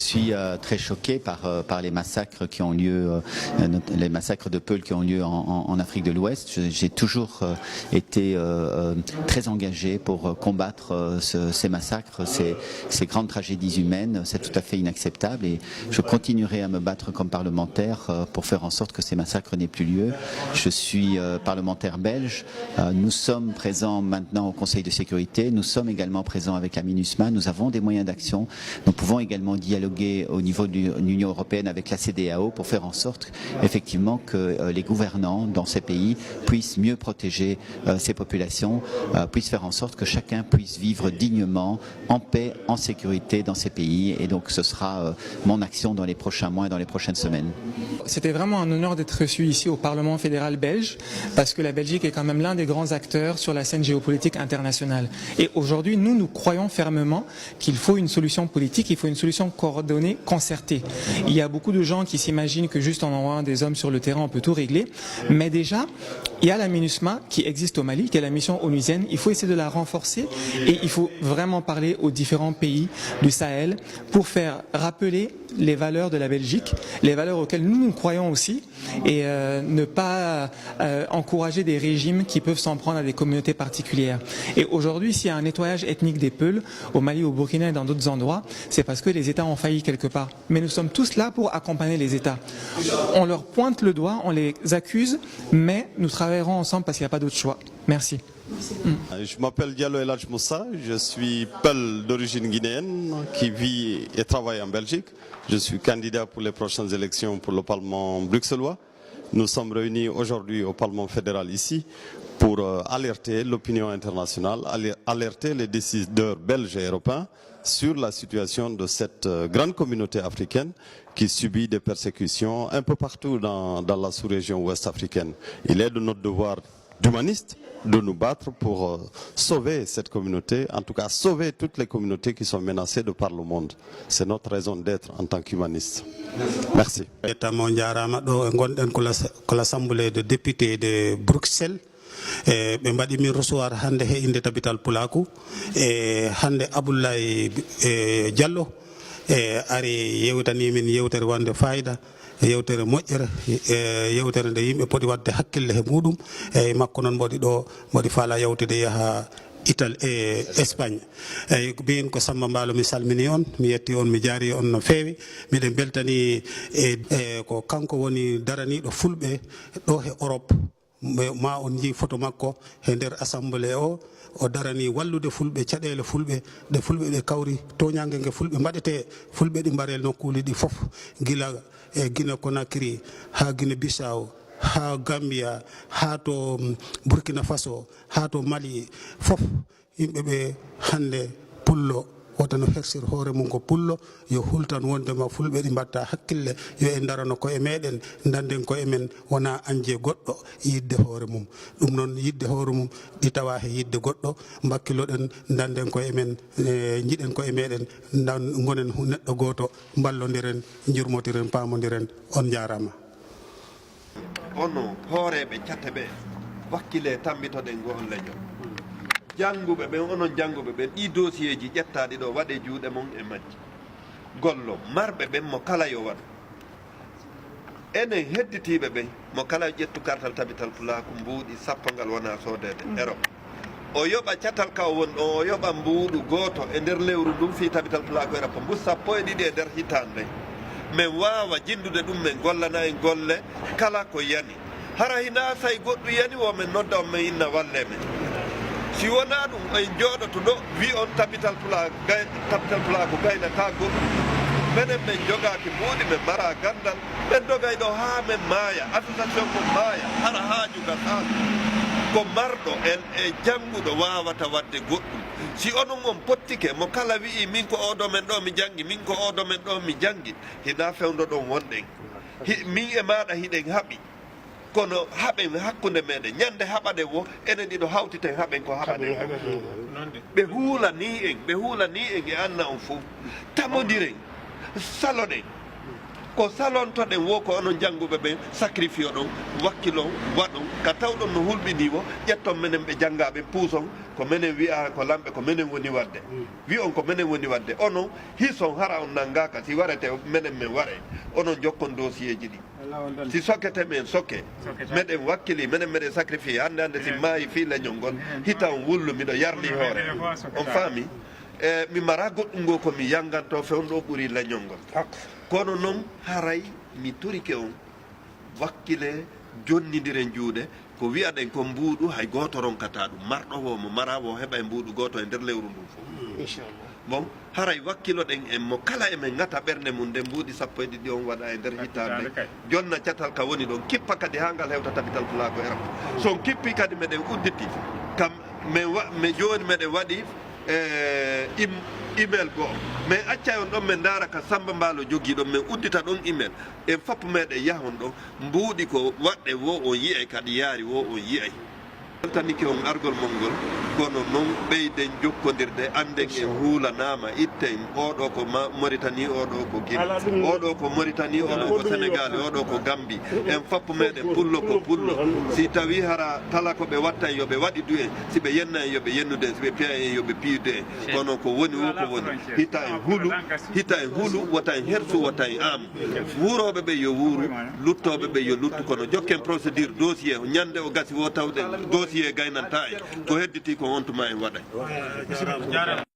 Je suis très choqué par les massacres qui ont lieu, les massacres de Peul qui ont lieu en Afrique de l'Ouest. J'ai toujours été très engagé pour combattre ces massacres, ces grandes tragédies humaines. C'est tout à fait inacceptable et je continuerai à me battre comme parlementaire pour faire en sorte que ces massacres n'aient plus lieu. Je suis parlementaire belge. Nous sommes présents maintenant au Conseil de sécurité. Nous sommes également présents avec la MINUSMA. Nous avons des moyens d'action. Nous pouvons également dialoguer au niveau de l'Union européenne avec la CEDEAO pour faire en sorte effectivement que les gouvernants dans ces pays puissent mieux protéger ces populations, puissent faire en sorte que chacun puisse vivre dignement, en paix, en sécurité dans ces pays. Et donc ce sera mon action dans les prochains mois et dans les prochaines semaines. C'était vraiment un honneur d'être reçu ici au Parlement fédéral belge parce que la Belgique est quand même l'un des grands acteurs sur la scène géopolitique internationale. Et aujourd'hui, nous croyons fermement qu'il faut une solution politique, il faut une solution coordonnée, concertée. Il y a beaucoup de gens qui s'imaginent que juste en envoyant des hommes sur le terrain, on peut tout régler. Mais déjà, il y a la MINUSMA qui existe au Mali, qui est la mission onusienne. Il faut essayer de la renforcer et il faut vraiment parler aux différents pays du Sahel pour faire rappeler les valeurs de la Belgique, les valeurs auxquelles nous croyons aussi et ne pas encourager des régimes qui peuvent s'en prendre à des communautés particulières. Et aujourd'hui, s'il y a un nettoyage ethnique des Peuls, au Mali, au Burkina et dans d'autres endroits, c'est parce que les États ont failli quelque part. Mais nous sommes tous là pour accompagner les États. On leur pointe le doigt, on les accuse, mais nous travaillerons ensemble parce qu'il n'y a pas d'autre choix. Merci. Je m'appelle Diallo El Hadj Moussa, je suis Peul d'origine guinéenne qui vit et travaille en Belgique. Je suis candidat pour les prochaines élections pour le Parlement bruxellois. Nous sommes réunis aujourd'hui au Parlement fédéral ici pour alerter l'opinion internationale, alerter les décideurs belges et européens sur la situation de cette grande communauté africaine qui subit des persécutions un peu partout dans la sous-région ouest africaine. Il est de notre devoir d'humaniste de nous battre pour sauver cette communauté, en tout cas sauver toutes les communautés qui sont menacées de par le monde. C'est notre raison d'être en tant qu'humaniste. Merci. L'Assemblée de députés de Bruxelles. Ɓe mbaɗi min recevoir hannde he inde tabital pulaku e hannde Abdoulaye Diallo ari yewtani min yewtere wonde fayida yewtere moƴƴere yewtere nde yimɓe poti wadde hakkille he muɗum eyyi makko noon mboɗi faala yewtude yaha Italie e Espagne eyyi min ko Samba Mballo mi salmini on mi yetti on mi jaari on no feewi miɗen beltani ko kanko woni daraniɗo fulɓe ɗo he Europe ma on jii photo makko e nder assemblée o darani wallude fulɓe caɗele fulɓe ɗe fulɓe ɓe kawri toñangue ngue fulɓe mbaɗete fulɓe ɗi mbarel nokkuji ɗi foof gila e Guinée Conakry ha Guinée Bissau ha Gambia ha to Burkina Faso ha to Mali foof yimɓe ɓe hande pullo wotano hersir hoore mum ko pullo yo hultan wondema fulɓe ɗi mbatta hakkille yo en darano koye meɗen danden koye men wona anje goɗɗo yidde hoore mum ɗum noon yidde hoore mum ɗi tawa he yidde goɗɗo mbakkiloɗen danden koye men jiiɗen koye meɗen gonen neɗɗo goto ballodiren jurmotiren pamodiren on jarama ono hooreɓe catte ɓe wakkile tambitoɗen go on leñol jannguɓe ɓen onon jannguɓe ɓen ɗi dossier ji ƴettaɗi ɗo waɗe juuɗe mon e majji gollo marɓe ɓen mo kala yo waɗu enen hedditiɓe ɓen mo kala ƴettu kartal tabital pulaku mbuuɗi sappo ngal wona sodede Europe o yoɓa catal ka o woni ɗon o yoɓa mbuuɗu goto e nder lewru ndum fi tabital pulaku Europe mbu sappo e ɗiɗi e nder hitande min wawa jindude ɗum min gollana en golle kala ko yani hara hina say goɗɗo yani womin nodda on min inna walle men si wona ɗum en jooɗoto ɗo wi on tabital pulaku gayna ka goɗɗum minen min jogaki mbuuɗi min mara gandal ɓen dogay ɗo ha min maaya association ko maaya hara haajuga saatu ko marɗo e jannguɗo wawata wadde goɗɗum si onon on pottike mo kala wi'i min ko oɗo men ɗo mi janggi min ko oɗo men ɗo mi janggi hina fewdo ɗon wonɗen min e maɗa hiɗen haaɓi kono haɓen hakkude meɗen ñande haɓade wo enen ɗiɗo hawtiten haɓen ko haɓaden ɓe huulani en e anna on fof tamodiren saloɗen ko salontoɗen wo ko onon jannguɓe ɓen sacrifie ɗon wakkilon waɗon ka tawɗon no hulɓini o ƴetton minen ɓe janngaɓe puuson ko minen wiya ko lamɓe ko minen woni wadde wi on ko minen woni wadde onon hison hara on nanngaka si warete minen men ware onon jokkon dossier ji ɗi si sokkete men sokke meɗen wakkili minen meɗen sacrifie hannde si maayi fi leñol ngol hita on wullu miɗo yarli hoore on faami mi mara goɗɗum ngo komi yanganto fewn ɗo ɓuuri leñol ngol kono noon haray mi torike on wakkile jonndidiren juuɗe ko wiyaɗen ko mbuuɗu hay gooto ronkata ɗum marɗowo mo marawo heɓa e mbuuɗu gooto e nder lewru ndun fof bon haray wakkiloɗen en mo kala emen ngata ɓernde mum nde mbuuɗi 12 on waɗa e nder hittande jonna catal ka woni ɗon kippa kadi ha ngal hewta tabital pulako e ram son kippi kadi meɗen udditi kam mi joni meɗen waɗi email goo mais acca on ɗon min daara ka Samba Mbaalo jogii ɗon min uddita ɗon email en foppu meɗen yahon ɗon mbuuɗi ko waɗɗe wo on yiyay kadi yaari wo on yiyay weltanike on argol mon ngol kono noon ɓeyden jokkodirde anden en huulanama itten oɗo ko Mauritanie oɗo ko Guinée oɗo ko Mauritanie oɗo ko Sénégal oɗo ko Gambie en foppu meɗen pullo ko pullo si tawi hara kala ko ɓe watta en yoɓe waɗi du en si ɓe yenna en yoɓe yennude en si ɓe piya en yoɓe piyude en kono ko woni wo ko woni hita en hulu wata en hersu wata en aamu wuuroɓe ɓe yo wuuru luttoɓe ɓe yo luttu kono jokken procédure dossier ñande o gasi wo tawɗen dossier gaynanta en ko hedditi ko on tuma en waɗay